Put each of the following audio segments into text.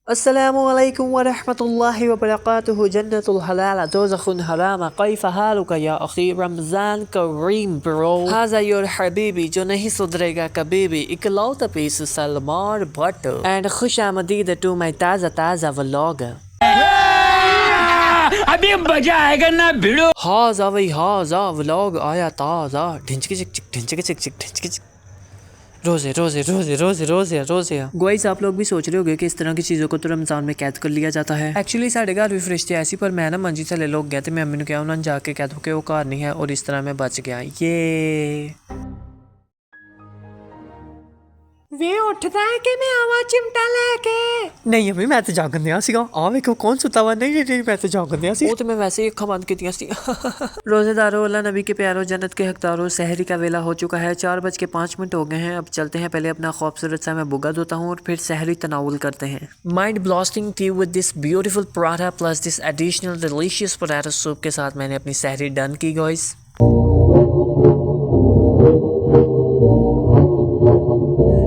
अस्सलामुअलैकुम वरहमतुल्लाहि वबरकातुहु जन्नतुल हलाल दोज़खुन हराम कैफ हालुका या अखी रमज़ान करीम ब्रो हाज़ा योर हबीबी जो नहीं सुधरेगा कभी भी इकलौता पीस सलमान भट्ट एंड खुश आमदीद टू माई ताज़ा ताज़ा व्लॉग। अभी मजा आएगा ना भिड़ो। हाज़ा वही हाज़ा व्लॉग आया ताज़ा ढिंचकी चिक चिक ढिंचकी चिक चिक ढिंचकी चिक रोज़े रोज़े रोज़े रोज़े रोज़े रोज़े। गाइस आप लोग भी सोच रहे होंगे कि इस तरह की चीज़ों को तो रमज़ान में कैद कर लिया जाता है। एक्चुअली साढ़े घर भी फरिश्ते ऐसी पर मैं ना मंजी थले लोग गए थे, मैं अम्मी ने कहा उन्होंने जाके कह दो कि वो घर नहीं है और इस तरह मैं बच गया। ये वे उठता है कि मैं आवा चिमटा लेके नहीं अभी मैं तो जागन दिया सीगा आ वेखो कौन सुता हुआ नहीं नहीं मैं तो जागन दिया सी वो तो मैं वैसे ही अखां बंद कीतियां सी। रोजेदारों अल्लाह नबी के प्यारों जन्नत के हकदारों सहरी का वेला हो चुका है, 4:05 हो गए हैं। अब चलते हैं, पहले अपना खूबसूरत सा मैं बुगा धोता हूँ और फिर सहरी तनावुल करते हैं। Mind blasting T with this beautiful paratha plus this additional delicious potato soup के साथ मैंने अपनी सहरी डन की गाइस।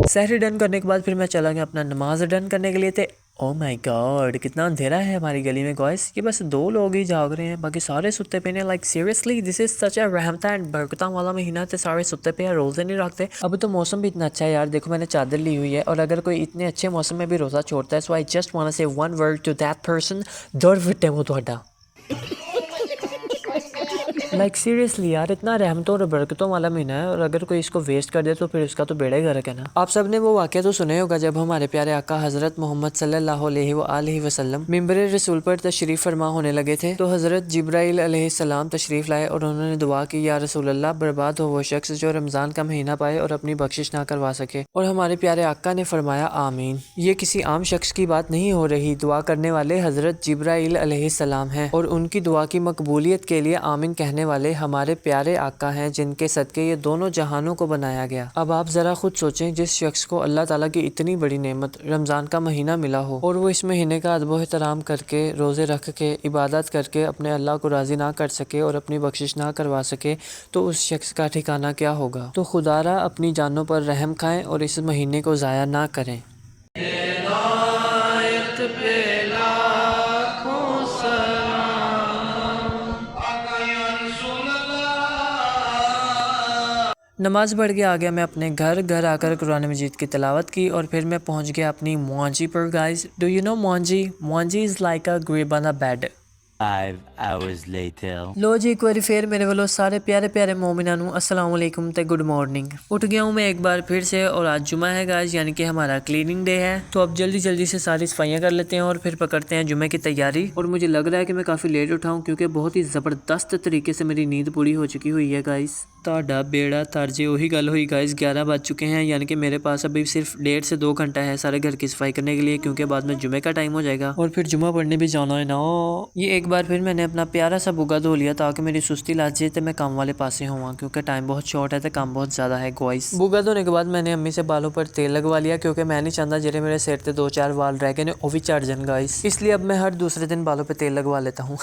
सहरी डन करने के बाद फिर मैं चला गया अपना नमाज डन करने के लिए थे। ओह माय गॉड कितना अंधेरा है हमारी गली में गाइस, ये बस 2 लोग ही जाग रहे हैं, बाकी सारे सुत्ते पे ने। Like seriously this is such a रहमत एंड बरकत वाला महीना थे, सारे सुत्ते पे रोजे नहीं रखते। अब तो मौसम भी इतना अच्छा है यार, देखो मैंने चादर ली हुई है और अगर कोई इतने अच्छे मौसम में भी रोजा छोड़ता है, so I just want to say one word to that person, दौड़ फिटे वो ਤੁਹਾਡਾ। लाइक सीरियसली यार इतना रहमतों और बरकतों वाला महीना है और अगर कोई इसको वेस्ट कर दे तो फिर उसका तो बेड़ा ही गर्क है ना। आप सब ने वो वाक़या तो सुने होगा जब हमारे प्यारे आका हज़रत मोहम्मद सल्लल्लाहु अलैहि वसल्लम मिंबर रसूल पर तशरीफ़ फरमा होने लगे थे, तो हज़रत जिब्राइल अलैहिस्सलाम तशरीफ़ लाए और उन्होंने दुआ की, या रसूल अल्लाह बर्बाद हो वो शख्स जो रमज़ान का महीना पाए और अपनी बख्शिश ना करवा सके। और हमारे प्यारे आका ने फरमाया आमीन। ये किसी आम शख्स की बात नहीं हो रही, दुआ करने वाले हज़रत जिब्राइल अलैहिस्सलाम हैं और उनकी दुआ की मकबूलियत के लिए आमीन कहने वाले हमारे प्यारे आका हैं, जिनके सदके ये दोनों जहानों को बनाया गया। अब आप जरा खुद सोचें, जिस शख्स को अल्लाह ताला की इतनी बड़ी नेमत रमज़ान का महीना मिला हो और वो इस महीने का अदब एहतराम करके रोज़े रख के इबादत करके अपने अल्लाह को राज़ी ना कर सके और अपनी बख्शिश ना करवा सके, तो उस शख्स का ठिकाना क्या होगा। तो खुदारा अपनी जानों पर रहम खाएं और इस महीने को ज़ाया ना करें। नमाज पढ़ के आ गया मैं अपने घर आकर कुरान मजीद की तिलावत की और फिर मैं पहुंच गया अपनी मुआंजी पर। गाइस डू यू नो मुआंजी? मुआंजी is like a grip on a bed. 5 hours later। लो जी एक बार फिर मेरे वालों सारे प्यारे प्यारे मोमिना नू अस्सलाम वालेकुम ते गुड मॉर्निंग। उठ गया हूँ मैं एक बार फिर से और आज जुमा है गाइस, यानी कि हमारा क्लीनिंग डे है। तो अब जल्दी जल्दी से सारी सफाइयाँ कर लेते हैं और फिर पकड़ते हैं जुमे की तैयारी। और मुझे लग रहा है कि मैं काफ़ी लेट उठाऊँ क्योंकि बहुत ही ज़बरदस्त तरीके से मेरी नींद पूरी हो चुकी हुई है गाइस। ताड़ा बेड़ा तरजे वही गल हुई गाइस, 11 बज चुके हैं, यानी कि मेरे पास अभी सिर्फ 1.5 से 2 घंटा है सारे घर की सफाई करने के लिए, क्योंकि बाद में जुमे का टाइम हो जाएगा और फिर जुमा पढ़ने भी जाना है ना। ये एक बार फिर मैंने अपना प्यारा सा बुगा धो लिया ताकि मेरी सुस्ती लग जाए तो मैं काम वाले पासे हुआ, क्योंकि टाइम बहुत शॉर्ट है तो काम बहुत ज़्यादा है गाइस। बुगा धोने के बाद मैंने अम्मी से बालों पर तेल लगवा लिया, क्योंकि मैं नहीं चाहता जेरे मेरे सिर पे 2-4 बाल रह गए वो भी चढ़ जान गाइस, इसलिए अब मैं हर दूसरे दिन बालों पर तेल लगवा लेता हूँ।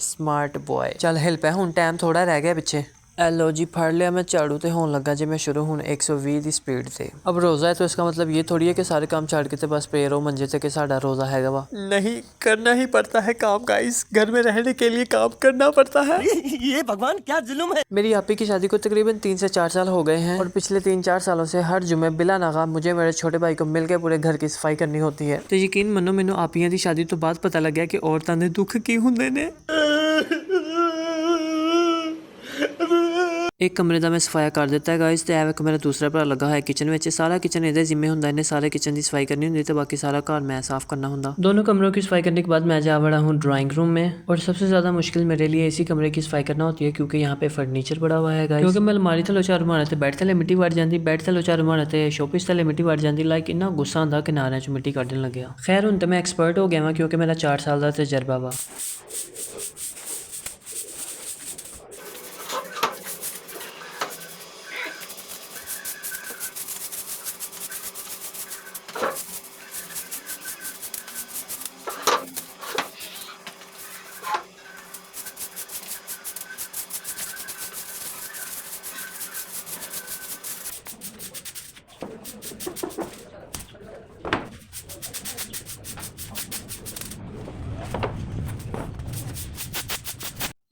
Smart boy. चल हेल्प है, हूँ टाइम थोड़ा रह गया पिछे। एलो जी फड़ लिया मैं झाड़ू तो होने लगा जी मैं शुरू हूँ 120 की स्पीड से। अब रोज़ा है तो इसका मतलब ये थोड़ी है कि सारे काम छाड़ के बस पे रहो मंजे से कि साड़ा रोज़ा है वा। नहीं करना ही पड़ता है काम गाइस, घर में रहने के लिए काम करना पड़ता है। ये भगवान क्या जुल्म है। मेरी आपी की शादी को तकरीबन 3 से 4 साल हो गए हैं और पिछले 3-4 सालों से हर जुमे बिला नागा मुझे मेरे छोटे भाई को मिलकर पूरे घर की सफाई करनी होती है। तो यकीन मनो मैनू आपियां की शादी तो बाद पता लग गया कि औरतां दे दुख की हुंदे ने। एक कमरे का मैं सफाया कर दिता है गाइस, तो एक मेरा दूसरा भरा लगा है किचन में, सारा किचन ये जिम्मे होंगे, इन्हें सारे किचन की सफाई करनी होंगी तो बाकी सारा घर मैं साफ करना होंगे। दोनों कमरों की सफाई करने के बाद मैं जा बड़ा हूँ ड्राइंग रूम में और सबसे ज्यादा मुश्किल मेरे लिए इसी कमरे की सफाई करना होती है, क्योंकि यहाँ पे फर्नीचर पड़ा हुआ है गाइस। क्योंकि मैं अलमारी थलो चार मारा थे बेड थले मिट्टी वड़ जाती, बेड थलो चार मारा थे शोपीस थले मिट्टी वड़ जाती। लाइक इन्ना गुस्सा आता किनारे च मिट्टी कढ़न लगे। खैर हूँ तो मैं एक्सपर्ट हो गया, क्योंकि मेरा 4 साल का तजर्बा वा।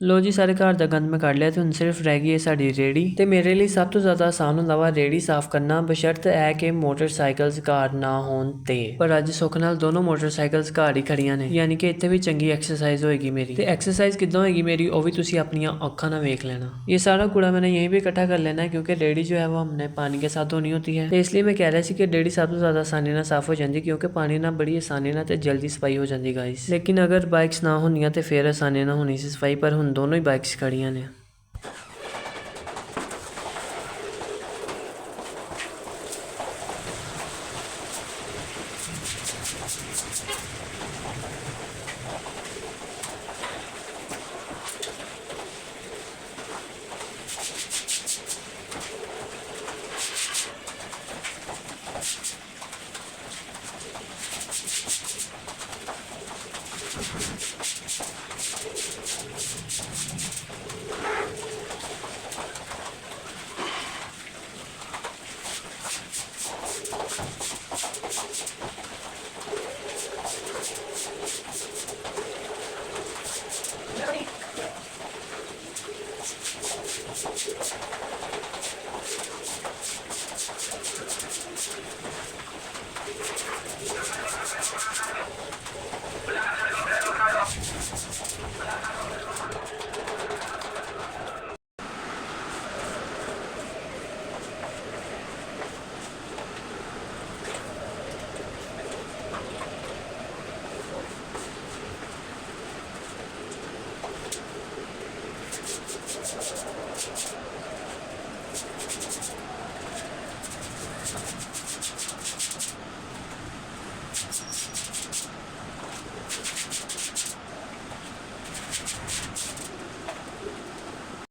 लो जी सारे घर का गंद मैं कढ़ लिया तो हुण सिर्फ रह गई है साडी रेहड़ी ते मेरे लिए सब तो ज़्यादा आसान हुंदा वा रेहड़ी साफ करना बशर्त है कि मोटरसाइकल्स घर ना होण ते पर अज सुख नाल दोनों मोटरसाइकल्स घर ही खड़ियां ने यानी कि इत्थे भी चंगी एक्सरसाइज होएगी मेरी ते एक्सरसाइज किद्दां होएगी मेरी वो भी तुसी अपनियां अखां नाल वेख लेना। ये सारा कूड़ा मैंने यहीं पे इकट्ठा कर लेना है क्योंकि रेहड़ी जो है वो हमने पानी के साथ धोनी होती है, तो इसलिए मैं कह रहा सी कि रेहड़ी सब तो ज़्यादा आसानी नाल साफ हो जाती क्योंकि पानी ना बड़ी आसानी नाल ते जल्दी सफाई हो जाती गाइस। लेकिन अगर बाइक्स ना होनियां तो फिर आसानी ना होनी सी सफाई, पर हुण दोनों ही बाइक्स खड़ियां ने।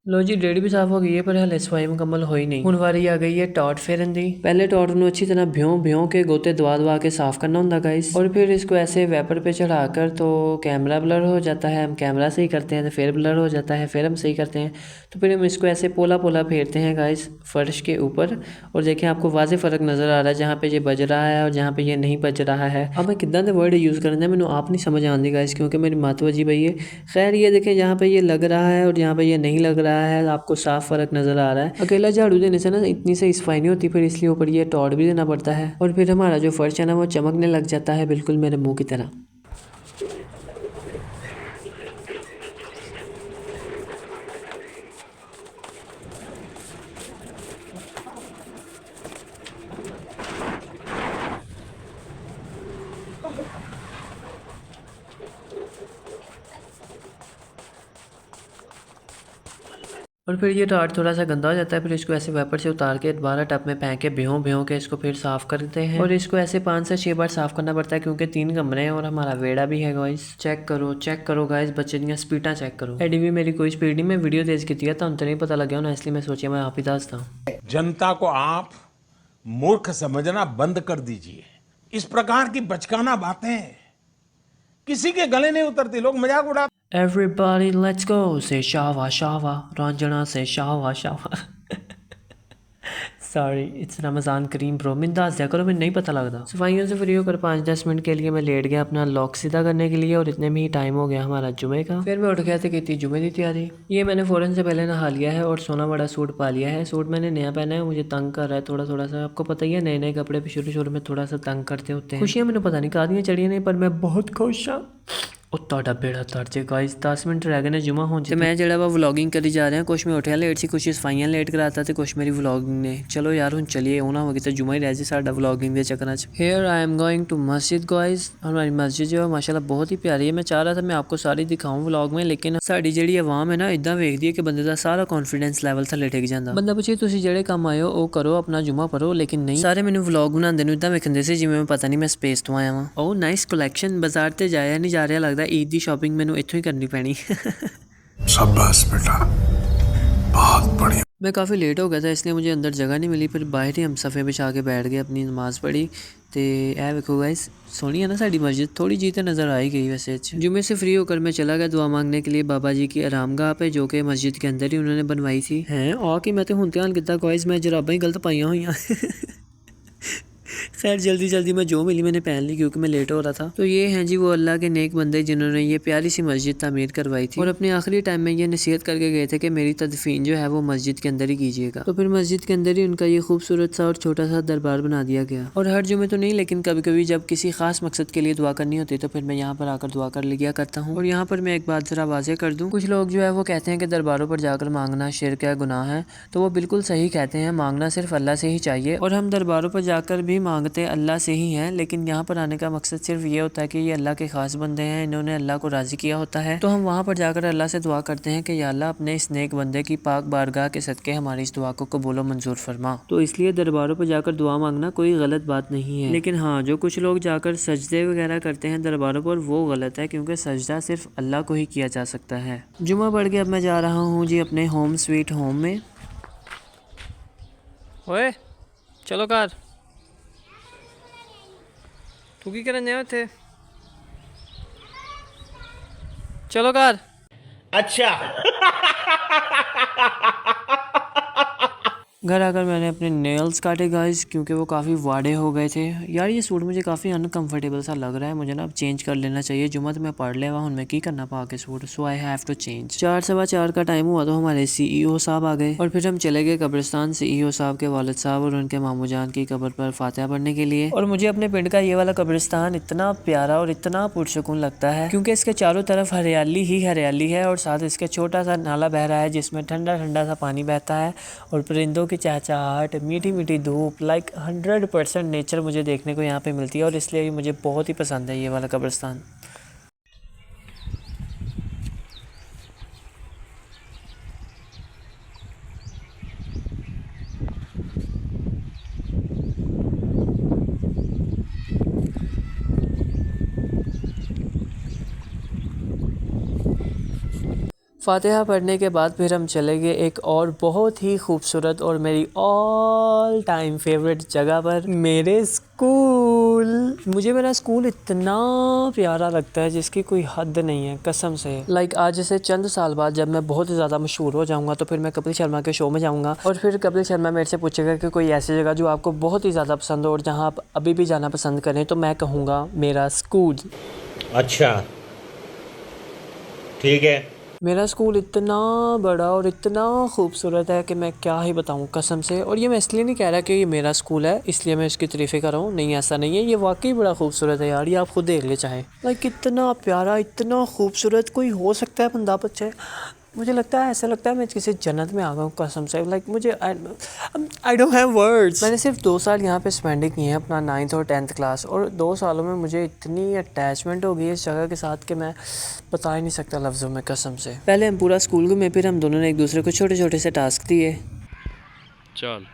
लो जी रेहड़ी भी साफ हो गई है पर हले सफाई मुकम्मल होई नहीं। हुण वारी आ गई है टॉर्च फेरन दी। पहले टॉर्च नू अच्छी तरह भ्यों के गोते दबा दबा के साफ करना होंदा गाइस, और फिर इसको ऐसे वेपर पे चढ़ाकर तो कैमरा ब्लर हो जाता है, हम कैमरा सही करते हैं तो फिर ब्लर हो जाता है, फिर हम सही करते हैं तो फिर हम इसको ऐसे पोला पोला फेरते हैं गाइस फर्श के ऊपर। और देखें आपको वाज़े फ़र्क नज़र आ रहा है जहाँ पे ये बज रहा है और जहाँ पे ये नहीं बज रहा है। अब मैं कितना दे वर्ड यूज़ करना है मैंने आप नहीं समझ आती गाइस क्योंकि मेरी मात वजी पई है। खैर ये देखें जहाँ पे ये लग रहा है और जहाँ पे ये नहीं लग रहा है आपको साफ फ़र्क नज़र आ रहा है। अकेला झाड़ू देने से ना इतनी सही सफाई नहीं होती, फिर इसलिए ऊपर ये टॉर्च भी देना पड़ता है और फिर हमारा जो फर्श है ना वो चमकने लग जाता है बिल्कुल मेरे मुँह की तरह। और फिर ये टार्ट थोड़ा सा गंदा हो जाता है, फिर इसको ऐसे वेपर से उतार के दोबारा टब में फेंक के भ्यों के इसको फिर साफ़ करते हैं। और इसको ऐसे 5 से 6 बार साफ़ करना पड़ता है क्योंकि 3 कमरे हैं और हमारा वेड़ा भी है गाइस। चेक करो गाइस बच्चे दियां स्पीडां चेक करो। एडी भी मेरी कोई स्पीड नहीं, मैं वीडियो तेज की थी तो नहीं पता लग गया ना, इसलिए मैं सोचा मैं आप ही दसता हूँ। जनता को आप मूर्ख समझना बंद कर दीजिए। इस प्रकार की बचकाना बातें किसी के गले नहीं उतरती, लोग मजाक उड़ाते। Everybody let's go say Shava शावा, रंजना से शावा शावा। Sorry it's Ramzan Kareem bro, मैं दस दिया करो, मैंने नहीं पता लगता। सफाइयों से फ्री होकर 5-10 मिनट के लिए मैं लेट गया अपना लॉक सीधा करने के लिए और इतने में ही टाइम हो गया हमारा जुमे का। फिर मैं उठ गया तो की थी जुमे की तैयारी। ये मैंने फ़ौरन से पहले नहा लिया है और सोना बड़ा सूट पा लिया है। सूट मैंने नया पहना है, मुझे तंग कर रहा है थोड़ा सा। आपको पता ही है नए नए कपड़े पे शुरू में थोड़ा सा तंग करते होते हैं। खुशियाँ मैंने पता नहीं कहा दियाँ चढ़िया नहीं, पर मैं बहुत खुश हाँ। ਤੁਹਾਡਾ बेड़ा तरजे गाइस 10 मिनट रह गए ने जुमा होने ते मैं जेड़ा वा व्लॉगिंग करी जा रहा कुछ मैं उठिया लेट सी, कुछ सफाइयां लेट कराता ते कुछ मेरी व्लॉगिंग ने। चलो यार हुन चलिए होना होगी तो जुमा ही रह जी साडा व्लॉगिंग दे चक्करां च। Here I am going to masjid guys. हमारी मस्जिद जो है माशाल्लाह बहुत ही प्यारी है। मैं चाह रहा था मैं आपको सारी दिखाऊं व्लॉग में, लेकिन साडी जेड़ी आवाम है ना इदां वेखदी है कि बंदे दा सारा कॉन्फिडेंस लेवल थल्ले टिक जांदा। बंदा पुछे तुसीं जेड़े काम आए हो ਉਹ करो अपना जुमा पढ़ो, लेकिन नहीं सारे मैंने व्लॉग बनांदे ਨੂੰ इदां वेखंदे सी जिवें मैं पता नहीं मैं स्पेस तो आया वां। ओ नाइस कलैक्शन, बाजार ते जाया नहीं जा रहा, लगदा ईद दी शॉपिंग मैनू इत्थों ही करनी पैनी। शाबाश बेटा बहुत बढ़िया। मैं काफ़ी लेट हो गया था इसलिए मुझे अंदर जगह नहीं मिली, फिर बाहर ही हम सफ़े बिछा के बैठ गए अपनी नमाज़ पढ़ी। तो यह वेखो गाइस सोहनी है ना साड़ी मस्जिद, थोड़ी जी तो नज़र आई गई वैसे। जुमे से फ्री होकर मैं चला गया दुआ मांगने के लिए बाबा जी की आरामगाह पे जो कि मस्जिद के अंदर ही उन्होंने बनवाई थी। हैं और कि मैं तो हुण ध्यान किया गाइस मैं जराबां ही गलत पाइयां हुई खैर जल्दी जल्दी में जो मिली मैंने पहन ली क्योंकि मैं लेट हो रहा था। तो ये हैं जी वो अल्लाह के नेक बंदे जिन्होंने ये प्यारी सी मस्जिद तामीर करवाई थी और अपने आखिरी टाइम में ये नसीहत करके गए थे कि मेरी तदफीन जो है वो मस्जिद के अंदर ही कीजिएगा। तो फिर मस्जिद के अंदर ही उनका ये खूबसूरत सा और छोटा सा दरबार बना दिया गया। और हर जुमे तो नहीं, लेकिन कभी कभी जब किसी खास मकसद के लिए दुआ करनी होती है तो फिर मैं यहाँ पर आकर दुआ कर लिया करता हूँ। और यहाँ पर मैं एक बात जरा वाज़ेह कर दूँ, कुछ लोग जो है वो कहते हैं कि दरबारों पर जाकर मांगना शिर्क है, गुनाह है। तो वो बिल्कुल सही कहते हैं, मांगना सिर्फ अल्लाह से ही चाहिए और हम दरबारों पर जाकर भी मांगते अल्लाह से ही हैं। लेकिन यहाँ पर आने का मकसद सिर्फ ये होता है कि ये अल्लाह के खास बंदे हैं, इन्होंने अल्लाह को राज़ी किया होता है। तो हम वहाँ पर जाकर अल्लाह से दुआ करते हैं कि या अल्लाह अपने इस नेक बंदे की पाक बारगाह के सदके हमारी इस दुआ को कबूल व मंजूर फरमा। तो इसलिए दरबारों पर जाकर दुआ मांगना कोई गलत बात नहीं है। लेकिन हाँ, जो कुछ लोग जाकर सजदे वगैरह करते हैं दरबारों पर वो गलत है, क्योंकि सजदा सिर्फ अल्लाह को ही किया जा सकता है। जुमा पढ़ के अब मैं जा रहा हूँ जी अपने होम स्वीट होम में। ओए चलो कार तू की करने आए थे? चलो कार। अच्छा। घर आकर मैंने अपने नेल्स काटे गाइस, क्योंकि वो काफ़ी वाड़े हो गए थे। यार ये सूट मुझे काफ़ी अनकंफर्टेबल सा लग रहा है, मुझे ना अब चेंज कर लेना चाहिए। जुम्मा तो मैं पढ़ लिया हुआ हूँ, मैं की करना पा के suit, so I have to change. 4:15 का टाइम हुआ तो हमारे CEO साहब आ गए और फिर हम चले गए कब्रिस्तान CEO साहब के वालिद साहब और उनके मामू जान की कब्र पर फातिहा पढ़ने के लिए। और मुझे अपने पिंड का ये वाला कब्रिस्तान इतना प्यारा और इतना पुरसुकून लगता है, क्योंकि इसके चारों तरफ हरियाली ही हरियाली है और साथ इसके छोटा सा नाला बह रहा है जिसमें ठंडा ठंडा सा पानी बहता है और परिंदों की चहचहाहट, मीठी मीठी धूप, लाइक 100% नेचर मुझे देखने को यहाँ पे मिलती है और इसलिए मुझे बहुत ही पसंद है ये वाला कब्रिस्तान। फातिहा पढ़ने के बाद फिर हम चले गए एक और बहुत ही खूबसूरत और मेरी ऑल टाइम फेवरेट जगह पर, मेरे स्कूल। मुझे मेरा स्कूल इतना प्यारा लगता है जिसकी कोई हद नहीं है कसम से। लाइक आज से चंद साल बाद जब मैं बहुत ज़्यादा मशहूर हो जाऊंगा तो फिर मैं कपिल शर्मा के शो में जाऊंगा और फिर कपिल शर्मा मेरे से पूछेगा कि कोई ऐसी जगह जो आपको बहुत ही ज़्यादा पसंद हो और जहाँ आप अभी भी जाना पसंद करें, तो मैं कहूँगा मेरा स्कूल। अच्छा ठीक है। मेरा स्कूल इतना बड़ा और इतना खूबसूरत है कि मैं क्या ही बताऊं कसम से। और ये मैं इसलिए नहीं कह रहा कि ये मेरा स्कूल है इसलिए मैं इसकी तारीफ़ें कर रहा हूँ, नहीं ऐसा नहीं है, ये वाकई बड़ा खूबसूरत है यार, ये आप खुद देख ले चाहे। लाइक इतना प्यारा इतना खूबसूरत कोई हो सकता है बंदा बच्चे? मुझे लगता है, ऐसा लगता है मैं किसी जन्नत में आ गया हूँ कसम से। लाइक मुझे आई डोंट हैव वर्ड्स। मैंने सिर्फ 2 साल यहाँ पे स्पेंड किए हैं, अपना 9th और 10th क्लास, और 2 सालों में मुझे इतनी अटैचमेंट हो गई है इस जगह के साथ कि मैं बता ही नहीं सकता लफ्ज़ों में कसम से। पहले हम पूरा स्कूल घूमे, फिर हम दोनों ने एक दूसरे को छोटे छोटे से टास्क दिए। चल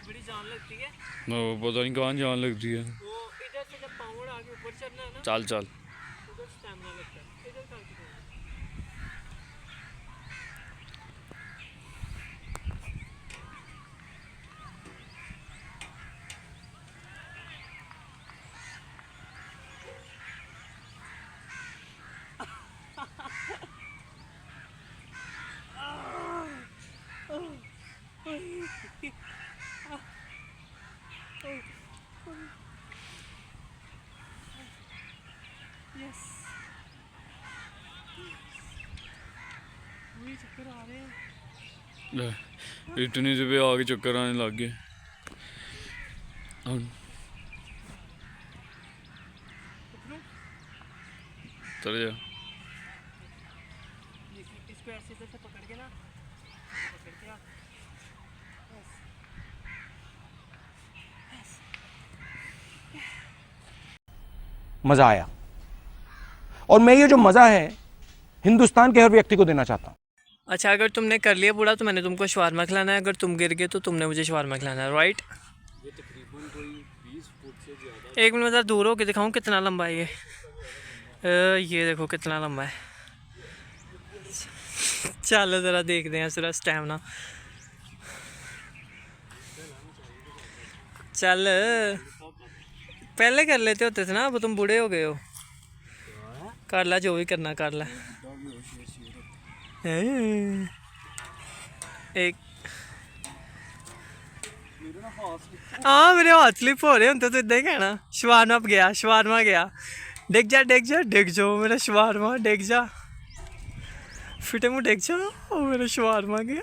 बड़ी जान लगती है, पता नहीं कहाँ जान लगती है। वो इधर से जब पाँव आगे ऊपर चढ़ना है ना, चल चल उधर स्टैमिना लगता है, इधर करके चक्कर आ रहे हैं। ले, इतनी से पे आगे चक्कर आने लग गए। उतर जा। इसको ऐसे इधर से पकड़ के ना, पकड़ के मजा आया, और मैं ये जो मजा है हिंदुस्तान के हर व्यक्ति को देना चाहता हूँ। अच्छा, अगर तुमने कर लिया पूरा तो मैंने तुमको शवारमा खिलाना है, अगर तुम गिर गए तो तुमने मुझे शवारमा खिलाना है, राइट? ये तकरीबन कोई 20 फुट से ज़्यादा। एक मिनट ज़रा दूर होके दिखाऊं कितना लंबा है ये देखो कितना लंबा है। चलो ज़रा देखते हैं ज़रा स्टैमिना। चल पहले कर लेते होते थे ना, अब तुम बूढ़े हो गए हो। कर ला जो भी करना कर ला। एक हाँ मेरे हाथ स्लिप हो रहे होते तो इदा ही कहना शवारमा गया, शवारमा गया। डिग जा डिग जा डिग जाओ मेरा शवारमा, डिग जा फिटे मुँह डिग जा, ओ मेरा शवारमा गया।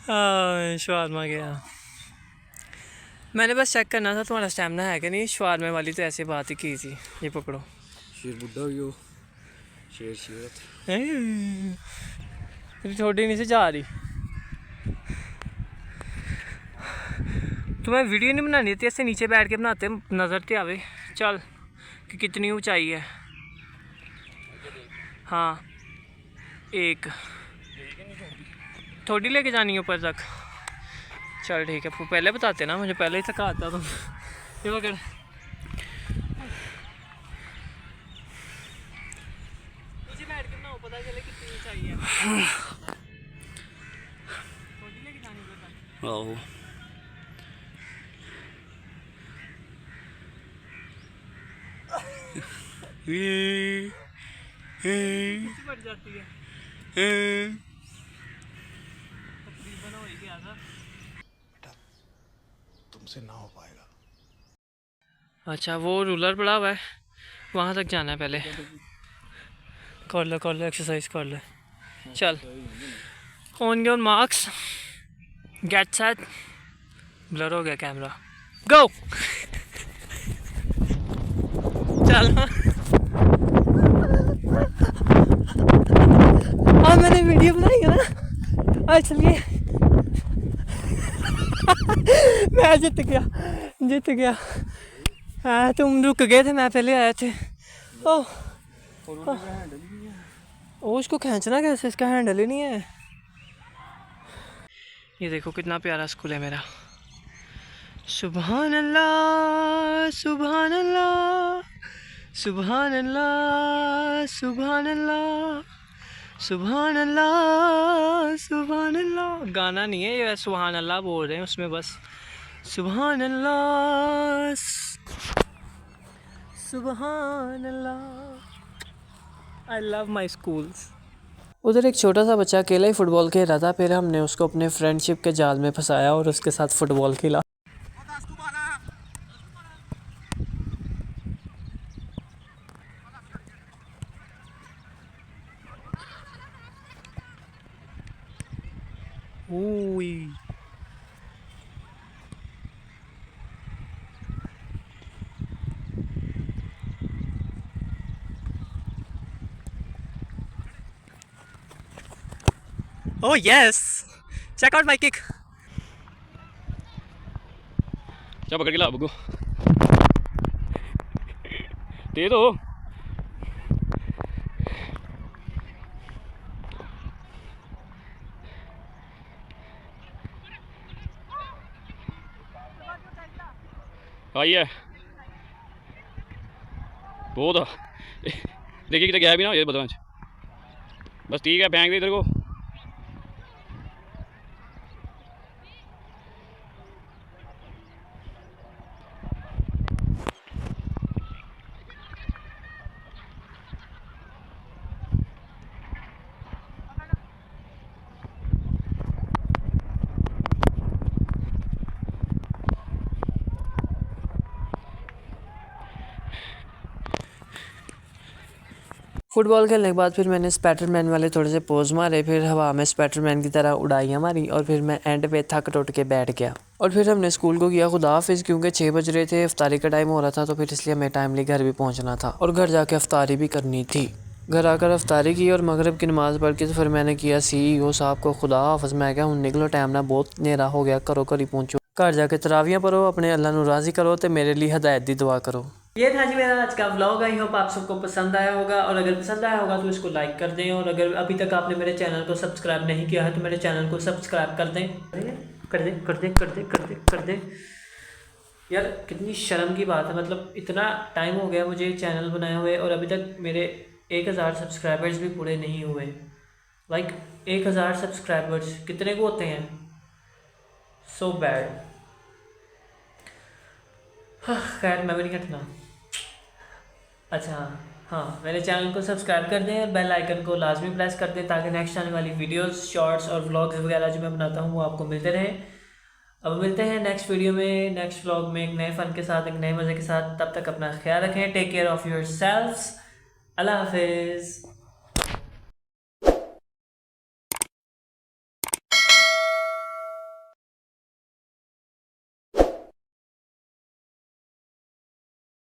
हाँ शवारमा गया। मैंने बस चेक करना था तुम्हारा स्टैमिना है कि नहीं। शवारमे वाली तो ऐसे बात ही की थी। ये पकड़ो। शेर बुढ़ा हो गया, शेर शेरत। तेरी थोड़ी नहीं से जा रही। तुम्हें वीडियो नहीं बनानी थी, ऐसे नीचे बैठ के बनाते नज़र ते आवे। चल कि कितनी ऊंचाई है। हाँ एक थोड़ी लेके जानी है ऊपर तक। चल ठीक है, पहले बताते ना, मुझे पहले ही थका आता तुम। ये पकड़। नीचे बैठ के बनाओ, पता चले कितनी ऊंचाई है। थोड़ी लेके जानी ऊपर तक। आओ बढ़ जाती है। तकरीबन हो ही गया था। तुमसे ना हो पाएगा। अच्छा वो रूलर पड़ा हुआ है, वहाँ तक जाना है पहले। कर लो एक्सरसाइज कर लो। चल on your marks get set. Blur हो गया कैमरा, गो। चल और मैंने वीडियो बनाई है ना। और चलिए मैं जीत गया। हाँ तुम रुक गए थे, मैं पहले आया थे। ओह उसको खींचना कैसे, इसका हैंडल ही नहीं है। ये देखो कितना प्यारा स्कूल है मेरा। सुभान अल्लाह सुभान अल्लाह सुभान अल्लाह सुभान अल्लाह सुभान अल्लाह सुभान अल्लाह। गाना नहीं है ये, सुभान अल्लाह बोल रहे हैं उसमें बस। सुभान अल्लाह सुभान अल्लाह। I love my schools. उधर एक छोटा सा बच्चा अकेला ही फुटबॉल खेल रहा था, फिर हमने उसको अपने फ्रेंडशिप के जाल में फंसाया और उसके साथ फुटबॉल खेला। Ui. Oh yes! Check out my kick. क्या पकड़ के ला बगो, दे दो। आई है बहुत देखिए कितना गया भी ना ये बता। बस ठीक है, फेंक दे इधर को। फुटबॉल खेलने के बाद फिर मैंने स्पाइडरमैन वाले थोड़े से पोज मारे, फिर हवा में स्पाइडरमैन की तरह उड़ाइयाँ मारी और फिर मैं एंड पे थक टूट के बैठ गया। और फिर हमने स्कूल को किया खुदा हाफिज़, क्योंकि 6 बज रहे थे, इफ्तारी का टाइम हो रहा था, तो फिर इसलिए हमें टाइमली घर भी पहुँचना था और घर जाके इफ्तारी भी करनी थी। घर आकर इफ्तारी की और मगरिब की नमाज़ पढ़ के तो फिर मैंने किया CEO साहब को खुदा हाफिज़। मैं क्या हूँ निकलो, टाइम ना बहुत नेरा हो गया, करो घर ही पहुँचो। घर जाके तरावियाँ पढ़ो, अपने अल्लाह नू राज़ी करो तो मेरे लिए हदायत दी दुआ करो। ये था जी मेरा आज का व्लॉग। आई होप आप सबको पसंद आया होगा, और अगर पसंद आया होगा तो इसको लाइक कर दें, और अगर अभी तक आपने मेरे चैनल को सब्सक्राइब नहीं किया है तो मेरे चैनल को सब्सक्राइब कर दें। कर दे कर दे कर दे कर दे कर दे। यार कितनी शर्म की बात है, मतलब इतना टाइम हो गया मुझे चैनल बनाए हुए और अभी तक मेरे 1000 सब्सक्राइबर्स भी पूरे नहीं हुए। लाइक 1000 सब्सक्राइबर्स कितने को होते हैं? So bad. हाँ खैर मैं भी नहीं कटना। अच्छा हाँ, मेरे चैनल को सब्सक्राइब कर दें, बेल आइकन को लाजमी प्रेस कर दें ताकि नेक्स्ट आने वाली वीडियोस, शॉर्ट्स और व्लॉग्स वगैरह जो मैं बनाता हूँ वो आपको मिलते रहें। अब मिलते हैं नेक्स्ट वीडियो में, नेक्स्ट व्लॉग में, एक नए फ़न के साथ, एक नए मज़े के साथ। तब तक अपना ख्याल रखें। Take care of your selfs. Allah हाफिज़।